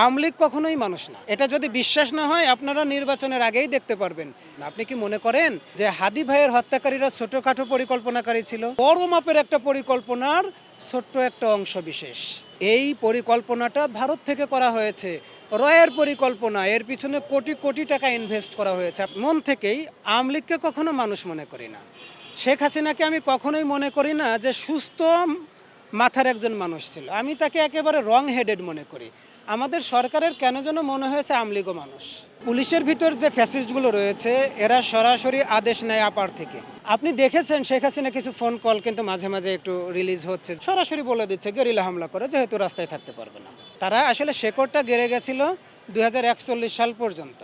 আওয়ামী লীগ কখনোই মানুষ না। এটা যদি বিশ্বাস না হয় আপনারা নির্বাচনের আগেই দেখতে পারবেন। আপনি কি মনে করেন যে হাদি ভাইয়ের হত্যাকারীরা ছোটখাটো পরিকল্পনাকারী ছিল? বড় মাপের একটা পরিকল্পনার ছোট্ট একটা অংশ বিশেষ। এই পরিকল্পনাটা ভারত থেকে করা হয়েছে, রয়ের পরিকল্পনা। এর পিছনে কোটি কোটি টাকা ইনভেস্ট করা হয়েছে। মন থেকেই আওয়ামী লীগকে কখনো মানুষ মনে করি না। শেখ হাসিনাকে আমি কখনোই মনে করি না যে সুস্থ মাথার একজন মানুষ ছিল। আমি তাকে একেবারে রং হেডেড মনে করি। আমাদের সরকারের কেন যেন মনে হয়েছে আওয়ামী লীগও মানুষ। পুলিশের ভিতর যে ফ্যাসিস্টগুলো রয়েছে এরা সরাসরি আদেশ নেয় আপার থেকে। আপনি দেখেছেন শেখ হাসিনা কিছু ফোন কল কিন্তু মাঝে মাঝে একটু রিলিজ হচ্ছে, সরাসরি বলে দিচ্ছে গেরিলা হামলা করে, যেহেতু রাস্তায় থাকতে পারবে না। তারা আসলে শেকড়টা গেড়ে গেছিল 2041 সাল পর্যন্ত।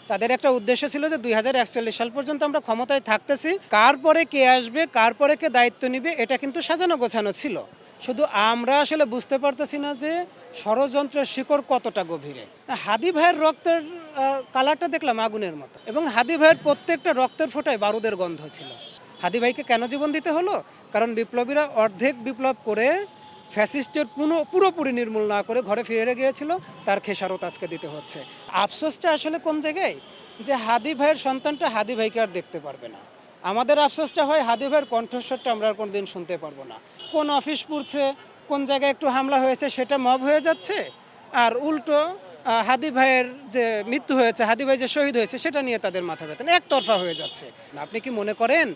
তাদের একটা উদ্দেশ্য ছিল যে 2041 সাল পর্যন্ত আমরা ক্ষমতায় থাকতেছি, কার পরে কে আসবে, কার পরে কে দায়িত্ব নিবে, এটা কিন্তু সাজানো গোছানো ছিল। শুধু আমরা আসলে বুঝতে পারতেছি না যে ষড়যন্ত্রের শিকড় কতটা গভীরে। হাদি ভাইয়ের রক্তের কালারটা দেখলাম আগুনের মতো, এবং হাদি ভাইয়ের প্রত্যেকটা রক্তের ফোঁটায় বারুদের গন্ধ ছিল। হাদি ভাইকে কেন জীবন দিতে হলো? কারণ বিপ্লবীরা অর্ধেক বিপ্লব করে ফ্যাসিস্টের পুরোপুরি নির্মূল না করে ঘরে ফিরে গিয়েছিল, তার খেসারত আজকে দিতে হচ্ছে। আফসোসটা আসলে কোন জায়গায়, যে হাদি ভাইয়ের সন্তানটা হাদি ভাইকে আর দেখতে পারবে না। আমাদের আফসোসটা হয় হাদি ভাইয়ের কণ্ঠস্বরটা আমরা আর কোনোদিন শুনতে পারবো না। কোন অফিস পুড়ছে, কোন জায়গায় একটু হামলা হয়েছে সেটা মব হয়ে যাচ্ছে, আর উল্টো হাদি ভাইয়ের যে মৃত্যু হয়েছে, হাদি ভাই যে শহীদ হয়েছে সেটা নিয়ে তাদের মাথা ব্যথা একতরফা হয়ে যাচ্ছে। আপনি কি মনে করেন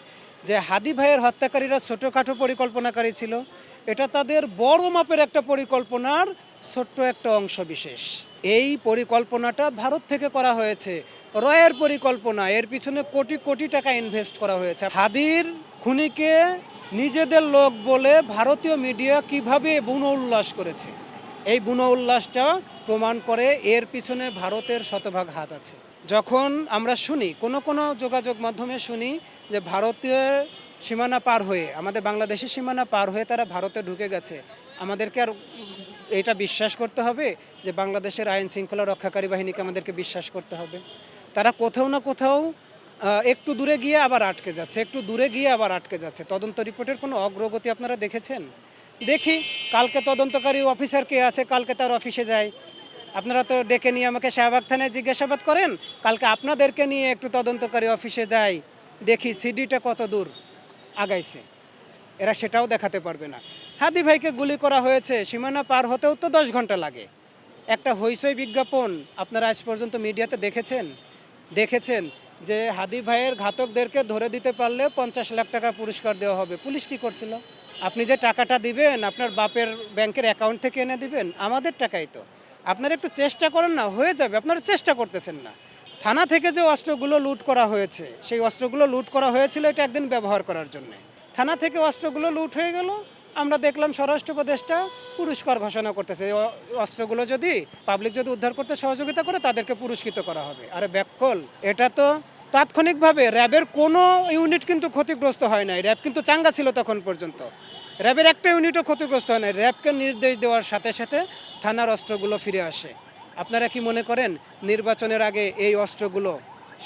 যে হাদি ভাইয়ের হত্যাকারীরা ছোটোখাটো পরিকল্পনাকারী ছিল? এটা তাদের বড় মাপের একটা পরিকল্পনার ছোট্ট একটা অংশ বিশেষ। এই পরিকল্পনাটা ভারত থেকে করা হয়েছে, রয়ের পরিকল্পনা। এর পিছনে কোটি কোটি টাকা ইনভেস্ট করা হয়েছে। হাদির খুনিকে নিজেদের লোক বলে ভারতীয় মিডিয়া কিভাবে বুনো উল্লাস করেছে, এই বুনো উল্লাসটা প্রমাণ করে এর পিছনে ভারতের শতভাগ হাত আছে। যখন আমরা শুনি কোনো কোনো যোগাযোগ মাধ্যমে শুনি যে ভারতীয় সীমানা পার হয়ে, আমাদের বাংলাদেশের সীমানা পার হয়ে তারা ভারতে ঢুকে গেছে, আমাদেরকে আর এটা বিশ্বাস করতে হবে যে বাংলাদেশের আইন শৃঙ্খলা রক্ষাকারী বাহিনীকে আমাদেরকে বিশ্বাস করতে হবে? তারা কোথাও না কোথাও একটু দূরে গিয়ে আবার আটকে যাচ্ছে, একটু দূরে গিয়ে আবার আটকে যাচ্ছে। তদন্ত রিপোর্টের কোনো অগ্রগতি আপনারা দেখেছেন? দেখি কালকে তদন্তকারী অফিসার কে আছে, কালকে তার অফিসে যায়। আপনারা তো ডেকে নিয়ে আমাকে শাহবাগ থানায় জিজ্ঞাসাবাদ করেন, কালকে আপনাদেরকে নিয়ে একটু তদন্তকারী অফিসে যাই, দেখি সিডিটা কত দূর আগাইছে। এরা সেটাও দেখাতে পারবে না। হাদি ভাইকে গুলি করা হয়েছে, সীমানা পার হতেও তো 10 ঘন্টা লাগে। একটা হইচই বিজ্ঞাপন আপনারা আজ পর্যন্ত মিডিয়াতে দেখেছেন যে হাদি ভাইয়ের ঘাতকদেরকে ধরে দিতে পারলে 50 লাখ টাকা পুরস্কার দেওয়া হবে। পুলিশ কি করছিল? আপনি যে টাকাটা দিবেন আপনার বাপের ব্যাংকের অ্যাকাউন্ট থেকে এনে দিবেন, আমাদের টাকাই তো। আপনারা একটু চেষ্টা করেন না, হয়ে যাবে। আপনারা চেষ্টা করতেছেন না। থানা থেকে যে অস্ত্রগুলো লুট করা হয়েছে, সেই অস্ত্রগুলো লুট করা হয়েছিল এটা একদিন ব্যবহার করার জন্য। থানা থেকে অস্ত্রগুলো লুট হয়ে গেল, আমরা দেখলাম স্বরাষ্ট্র উপদেষ্টা পুরস্কার ঘোষণা করতেছে। অস্ত্রগুলো যদি পাবলিক যদি উদ্ধার করতে সহযোগিতা করে তাদেরকে পুরস্কৃত করা হবে। আরে ব্যাককল, এটা তো তাৎক্ষণিকভাবে র্যাবের কোনো ইউনিট কিন্তু ক্ষতিগ্রস্ত হয় নাই। র্যাব কিন্তু চাঙ্গা ছিল তখন পর্যন্ত। র্যাবের একটা ইউনিটও ক্ষতিগ্রস্ত হয় নাই। র্যাবকে নির্দেশ দেওয়ার সাথে সাথে থানার অস্ত্রগুলো ফিরে আসে। আপনারা কি মনে করেন নির্বাচনের আগে এই অস্ত্রগুলো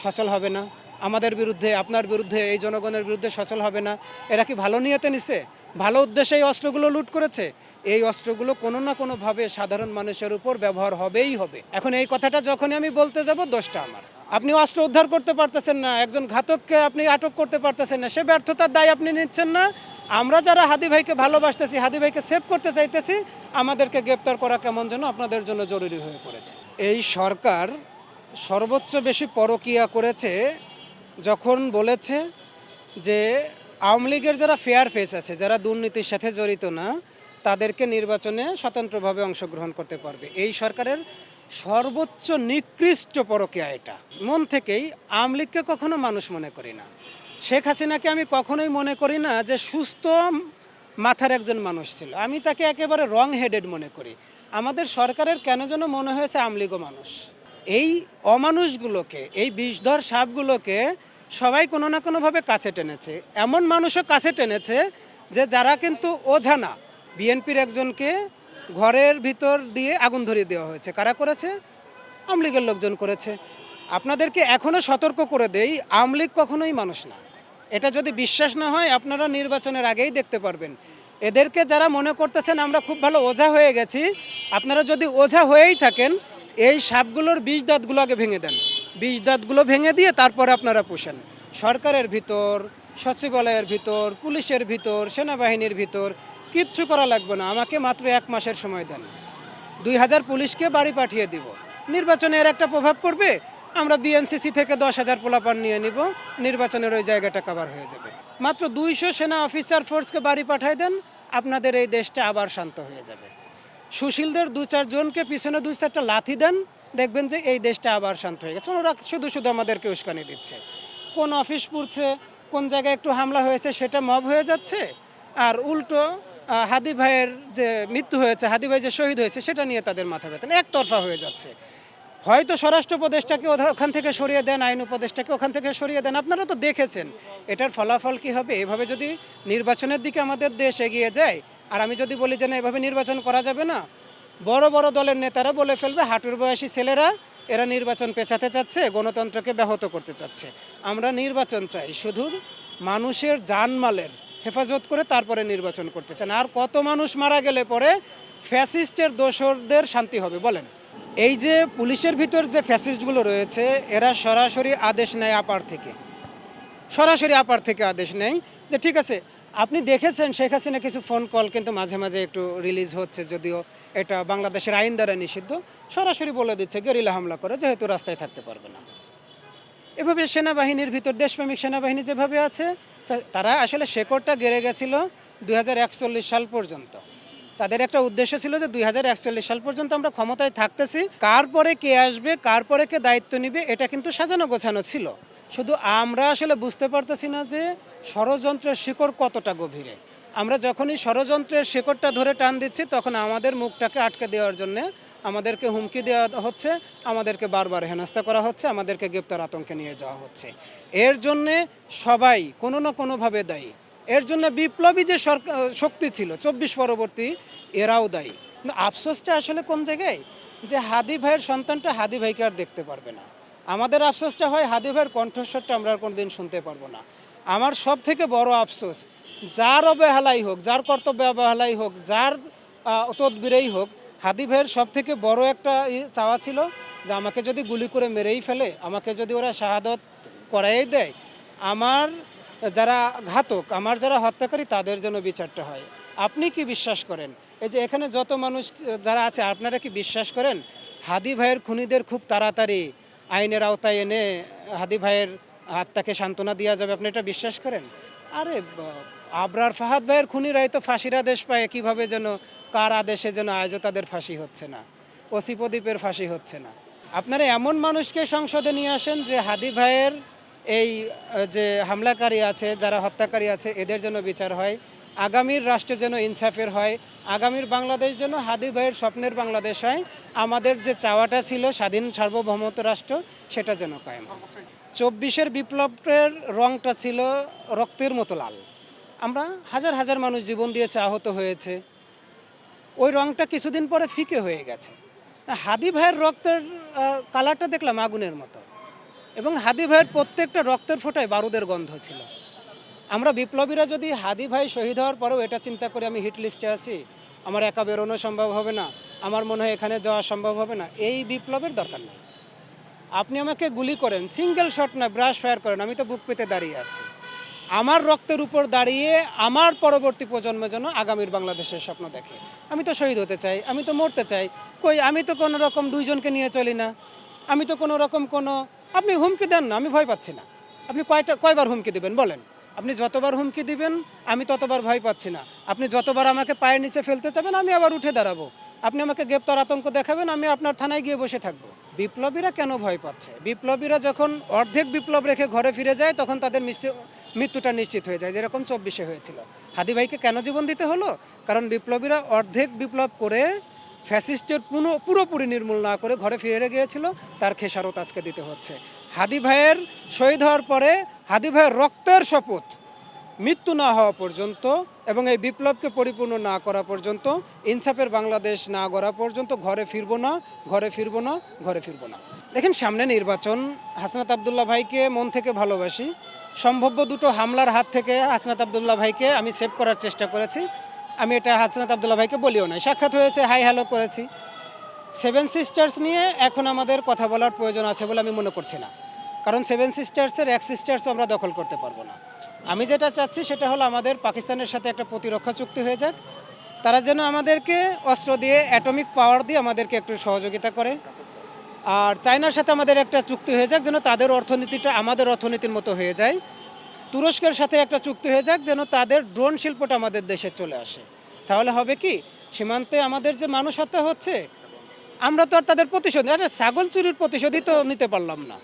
সচল হবে না? আমাদের বিরুদ্ধে, আপনার বিরুদ্ধে, এই জনগণের বিরুদ্ধে সচল হবে না? এরা কি ভালো নিয়তে নিছে? ভালো উদ্দেশ্যে এই অস্ত্রগুলো লুট করেছে? এই অস্ত্রগুলো কোনো না কোনোভাবে সাধারণ মানুষের উপর ব্যবহার হবেই হবে। এখন এই কথাটা যখনই আমি বলতে যাব, দোষটা আমার। আপনি অস্ত্র উদ্ধার করতে পারতেছেন না, একজন ঘাতককে আপনি আটক করতে পারতেছেন না, সে ব্যর্থতার দায় আপনি নিচ্ছেন না। আমরা যারা হাদি ভাইকে ভালোবাসতেছি, হাদি ভাইকে সেভ করতে চাইতেছি, আমাদেরকে গ্রেপ্তার করা কেমন যেন আপনাদের জন্য জরুরি হয়ে পড়েছে। এই সরকার সর্বোচ্চ বেশি পরকীয়া করেছে যখন বলেছে যে আওয়ামী লীগের যারা ফেয়ার ফেস আছে, যারা দুর্নীতির সাথে জড়িত না, তাদেরকে নির্বাচনে স্বতন্ত্রভাবে অংশগ্রহণ করতে পারবে। এই সরকারের সর্বোচ্চ নিকৃষ্ট পরকীয়া এটা। মন থেকেই আওয়ামী লীগকে কখনো মানুষ মনে করি না। শেখ হাসিনাকে আমি কখনোই মনে করি না যে সুস্থ মাথার একজন মানুষ ছিল। আমি তাকে একেবারে রং হেডেড মনে করি। আমাদের সরকারের কেন যেন মনে হয়েছে আওয়ামী লীগও মানুষ। এই অমানুষগুলোকে, এই বিষধর সাপগুলোকে সবাই কোনো না কোনোভাবে কাছে টেনেছে। এমন মানুষও কাছে টেনেছে যে যারা কিন্তু ওঝা না। বিএনপির একজনকে ঘরের ভিতর দিয়ে আগুন ধরিয়ে দেওয়া হয়েছে। কারা করেছে? আওয়ামী লীগের লোকজন করেছে। আপনাদেরকে এখনও সতর্ক করে দেই, আওয়ামী লীগ কখনোই মানুষ না। এটা যদি বিশ্বাস না হয় আপনারা নির্বাচনের আগেই দেখতে পারবেন। এদেরকে যারা মনে করতেছেন আমরা খুব ভালো ওঝা হয়ে গেছি, আপনারা যদি ওঝা হয়েই থাকেন এই সাপগুলোর বিষ দাঁতগুলো আগে ভেঙে দেন, বিষ দাঁতগুলো ভেঙে দিয়ে তারপরে আপনারা পোষেন। সরকারের ভিতর, সচিবালয়ের ভিতর, পুলিশের ভিতর, সেনাবাহিনীর ভিতর কিচ্ছু করা লাগবে না, আমাকে মাত্র 1 মাসের সময় দেন, 2000 পুলিশকে বাড়ি পাঠিয়ে দিব। নির্বাচনে এর একটা প্রভাব পড়বে, আমরা বিএনসিসি থেকে 10,000 পোলাপান নিয়ে নিব, নির্বাচনের ওই জায়গাটা কভার হয়ে যাবে। মাত্র 200 সেনা অফিসার ফোর্সকে বাড়ি পাঠায় দেন, আপনাদের এই দেশটা আবার শান্ত হয়ে যাবে। সুশীলদের 2-4 জনকে পিছনে 2-4টা লাথি দেন, দেখবেন যে এই দেশটা আবার শান্ত হয়ে গেছে। ওরা শুধু শুধু আমাদেরকে উস্কানি দিচ্ছে, কোন অফিস পুড়ছে, কোন জায়গায় একটু হামলা হয়েছে সেটা মব হয়ে যাচ্ছে, আর উল্টো হাদি ভাইয়ের যে মৃত্যু হয়েছে, হাদি ভাই যে শহীদ হয়েছে সেটা নিয়ে তাদের মাথা ব্যথা, একতরফা হয়ে যাচ্ছে। হয়তো স্বরাষ্ট্র উপদেষ্টাকে ওখান থেকে সরিয়ে দেন, আইন উপদেষ্টাকে ওখান থেকে সরিয়ে দেন, আপনারা তো দেখেছেন এটার ফলাফল কি হবে। এভাবে যদি নির্বাচনের দিকে আমাদের দেশ এগিয়ে যায়, আর আমি যদি বলি যে না এভাবে নির্বাচন করা যাবে না, বড় বড় দলের নেতারা বলে ফেলবে হাঁটুর বয়সী ছেলেরা এরা নির্বাচন পেছাতে চাচ্ছে, গণতন্ত্রকে ব্যাহত করতে চাচ্ছে। আমরা নির্বাচন চাই, শুধু মানুষের জানমালের হেফাজত করে তারপরে নির্বাচন করতে চান। আর কত মানুষ মারা গেলে পরে ফ্যাসিস্টের দোসরদের শান্তি হবে বলেন? এই যে পুলিশের ভিতর যে ফ্যাসিস্টগুলো রয়েছে, এরা সরাসরি আদেশ নেয় আপার থেকে, সরাসরি আপার থেকে আদেশ নেয় যে ঠিক আছে। আপনি দেখেছেন শেখ হাসিনা কিছু ফোন কল কিন্তু মাঝে মাঝে একটু রিলিজ হচ্ছে, যদিও এটা বাংলাদেশের আইন দ্বারা নিষিদ্ধ। সরাসরি বলে দিচ্ছে গেরিলা হামলা করে, যেহেতু রাস্তায় থাকতে পারবে না। এভাবে সেনাবাহিনীর ভিতর দেশপ্রেমিক সেনাবাহিনী যেভাবে আছে, তারা আসলে শেকড়টা গেড়ে গেছিল 2041 সাল পর্যন্ত। তাদের একটা উদ্দেশ্য ছিল যে 2041 সাল পর্যন্ত আমরা ক্ষমতায় থাকতেছি, কার পরে কে আসবে, কার পরে কে দায়িত্ব নিবে, এটা কিন্তু সাজানো গোছানো ছিল। শুধু আমরা আসলে বুঝতে পারতেছি না যে ষড়যন্ত্রের শিকড় কতটা গভীরে। আমরা যখনই ষড়যন্ত্রের শিকড়টা ধরে টান দিচ্ছি, তখন আমাদের মুখটাকে আটকে দেওয়ার জন্য আমাদেরকে হুমকি দেওয়া হচ্ছে, আমাদেরকে বারবার হেনস্থা করা হচ্ছে, আমাদেরকে গ্রেপ্তার আতঙ্কে নিয়ে যাওয়া হচ্ছে। এর জন্যে সবাই কোনো না কোনোভাবে দায়ী। এর জন্য বিপ্লবী যে শক্তি ছিল 24 পরবর্তী, এরাও দায়ী। কিন্তু আফসোসটা আসলে কোন জায়গায়, যে হাদি ভাইয়ের সন্তানটা হাদি ভাইকে আর দেখতে পারবে না। আমাদের আফসোসটা হয় হাদি ভাইয়ের কণ্ঠস্বরটা আমরা আর কোনোদিন শুনতে পারবো না। আমার সব থেকে বড় আফসোস, যার অবহেলাই হোক, যার কর্তব্য অবহেলাই হোক, যার তদবিরেই হোক, হাদি ভাইয়ের সব থেকে বড় একটা চাওয়া ছিল যে আমাকে যদি গুলি করে মেরেই ফেলে, আমাকে যদি ওরা শাহাদত করাই দেয়, আমার যারা ঘাতক, আমার যারা হত্যাকারী, তাদের জন্য বিচারটা হয়। আপনি কি বিশ্বাস করেন, এই যে এখানে যত মানুষ যারা আছে, আপনারা কি বিশ্বাস করেন হাদি ভাইয়ের খুনিদের খুব তাড়াতাড়ি আইনের আওতায় এনে হাদি ভাইয়ের আত্মাকে সান্ত্বনা দেওয়া যাবে? আপনি এটা বিশ্বাস করেন? আরে আবরার ফাহাদ ভাইয়ের খুনিরাই তো ফাঁসির আদেশ পায়, কীভাবে যেন কার আদেশে যেন আজও তাদের ফাঁসি হচ্ছে না, ওসি প্রদীপের ফাঁসি হচ্ছে না। আপনারা এমন মানুষকে সংসদে নিয়ে আসেন যে হাদি ভাইয়ের এই যে হামলাকারী আছে, যারা হত্যাকারী আছে, এদের যেন বিচার হয়, আগামীর রাষ্ট্র যেন ইনসাফের হয়, আগামীর বাংলাদেশ যেন হাদি ভাইয়ের স্বপ্নের বাংলাদেশ হয়, আমাদের যে চাওয়াটা ছিল স্বাধীন সার্বভৌমত্ব রাষ্ট্র, সেটা যেন কায়েম হয়। 24-এর বিপ্লবের রংটা ছিল রক্তের মতো লাল। আমরা হাজার হাজার মানুষ জীবন দিয়েছে, আহত হয়েছে, ওই রংটা কিছুদিন পরে ফিকে হয়ে গেছে। হাদি ভাইয়ের রক্তের কালারটা দেখলাম আগুনের মতো, এবং হাদি ভাইয়ের প্রত্যেকটা রক্তের ফোঁটায় বারুদের গন্ধ ছিল। আমরা বিপ্লবীরা যদি হাদি ভাই শহীদ হওয়ার পরেও এটা চিন্তা করি আমি হিট লিস্টে আছি, আমার একা বেরোনো সম্ভব হবে না, আমার মনে হয় এখানে যাওয়া সম্ভব হবে না, এই বিপ্লবের দরকার নেই। আপনি আমাকে গুলি করেন, সিঙ্গেল শট না, ব্রাশ ফায়ার করেন, আমি তো বুক পেতে দাঁড়িয়ে আছি। আমার রক্তের উপর দাঁড়িয়ে আমার পরবর্তী প্রজন্ম যেন আগামীর বাংলাদেশের স্বপ্ন দেখে। আমি তো শহীদ হতে চাই, আমি তো মরতে চাই, কই আমি তো কোনো রকম 2 জনকে নিয়ে চলি না, আমি তো কোনো রকম কোনো, আপনি হুমকি দেন না, আমি ভয় পাচ্ছি না। আপনি কয়বার হুমকি দিবেন বলেন? আপনি যতবার হুমকি দিবেন আমি ততবার ভয় পাচ্ছি না। আপনি যতবার আমাকে পায়ের নিচে ফেলতে চাবেন আমি আবার উঠে দাঁড়াবো। আপনি আমাকে গ্রেপ্তার আতঙ্ক দেখাবেন, আমি আপনার থানায় গিয়ে বসে থাকবো। বিপ্লবীরা কেন ভয় পাচ্ছে? বিপ্লবীরা যখন অর্ধেক বিপ্লব রেখে ঘরে ফিরে যায়, তখন তাদের মৃত্যুটা নিশ্চিত হয়ে যায়, যেরকম 24-এ হয়েছিল। হাদি ভাইকে কেন জীবন দিতে হলো? কারণ বিপ্লবীরা অর্ধেক বিপ্লব করে ফ্যাসিস্টের পুরোপুরি নির্মূল না করে ঘরে ফিরে গিয়েছিল, তার খেসারত আজকে দিতে হচ্ছে। হাদি ভাইয়ের শহীদ হওয়ার পরে হাদি ভাইয়ের রক্তের শপথ মৃত্যু না হওয়া পর্যন্ত, এবং এই বিপ্লবকে পরিপূর্ণ না করা পর্যন্ত, ইনসাফের বাংলাদেশ না গড়া পর্যন্ত ঘরে ফিরবো না, ঘরে ফিরবো না, ঘরে ফিরবো না। দেখেন সামনে নির্বাচন, হাসনাত আবদুল্লাহ ভাইকে মন থেকে ভালোবাসি। সম্ভাব্য দুটো হামলার হাত থেকে হাসনাত আবদুল্লাহ ভাইকে আমি সেভ করার চেষ্টা করেছি। আমি এটা হাসনাত আবদুল্লাহ ভাইকে বলিও না, সাক্ষাৎ হয়েছে, হাই হ্যালো করেছি। সেভেন সিস্টার্স নিয়ে এখন আমাদের কথা বলার প্রয়োজন আছে বলে আমি মনে করছি না, কারণ সেভেন সিস্টার্সের এক সিস্টার্স আমরা দখল করতে পারবো না। আমি যেটা চাচ্ছি সেটা হলো আমাদের পাকিস্তানের সাথে একটা প্রতিরক্ষা চুক্তি হয়ে যাক, তারা যেন আমাদেরকে অস্ত্র দিয়ে, অ্যাটমিক পাওয়ার দিয়ে আমাদেরকে একটু সহযোগিতা করে। আর চায়নার সাথে আমাদের একটা চুক্তি হয়ে যাক যেন তাদের অর্থনীতিটা আমাদের অর্থনীতির মতো হয়ে যায়। তুরস্কের সাথে একটা চুক্তি হয়ে যাক যেন তাদের ড্রোন শিল্পটা আমাদের দেশে চলে আসে। তাহলে হবে কি, সীমান্তে আমাদের যে মানুষ হত্যা হচ্ছে, আমরা তো আর তাদের প্রতিশোধ, আরে ছাগল চুরির প্রতিশোধই তো নিতে পারলাম না।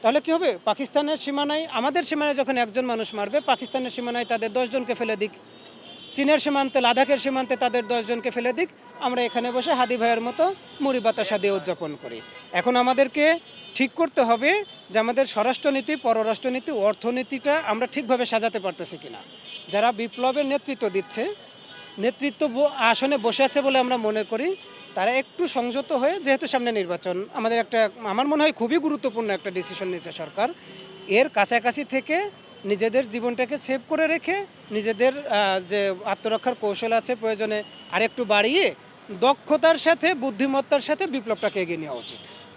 তাহলে কি হবে, পাকিস্তানের সীমানায়, আমাদের সীমানায় যখন একজন মানুষ মারবে, পাকিস্তানের সীমানায় তাদের 10 জনকে ফেলে দিক, চীনের সীমান্তে, লাদাখের সীমান্তে তাদের 10 জনকে ফেলে দিক, আমরা এখানে বসে হাদি ভাইয়ের মতো মুড়ি বাতাসা দিয়ে উদযাপন করি। এখন আমাদেরকে ঠিক করতে হবে যে আমাদের স্বরাষ্ট্রনীতি, পররাষ্ট্রনীতি, অর্থনীতিটা আমরা ঠিকভাবে সাজাতে পারতেছি কিনা। যারা বিপ্লবের নেতৃত্ব দিচ্ছে, আসনে বসে আছে বলে আমরা মনে করি, তারা একটু সংযত হয়ে, যেহেতু সামনে নির্বাচন, আমাদের একটা, আমার মনে হয় খুবই গুরুত্বপূর্ণ একটা ডিসিশন নিয়েছে সরকার, এর কাছাকাছি থেকে নিজেদের জীবনটাকে সেভ করে রেখে নিজেদের যে আত্মরক্ষার কৌশল আছে প্রয়োজনে আরেকটু বাড়িয়ে দক্ষতার সাথে, বুদ্ধিমত্তার সাথে বিপ্লবটাকে এগিয়ে নেওয়া উচিত।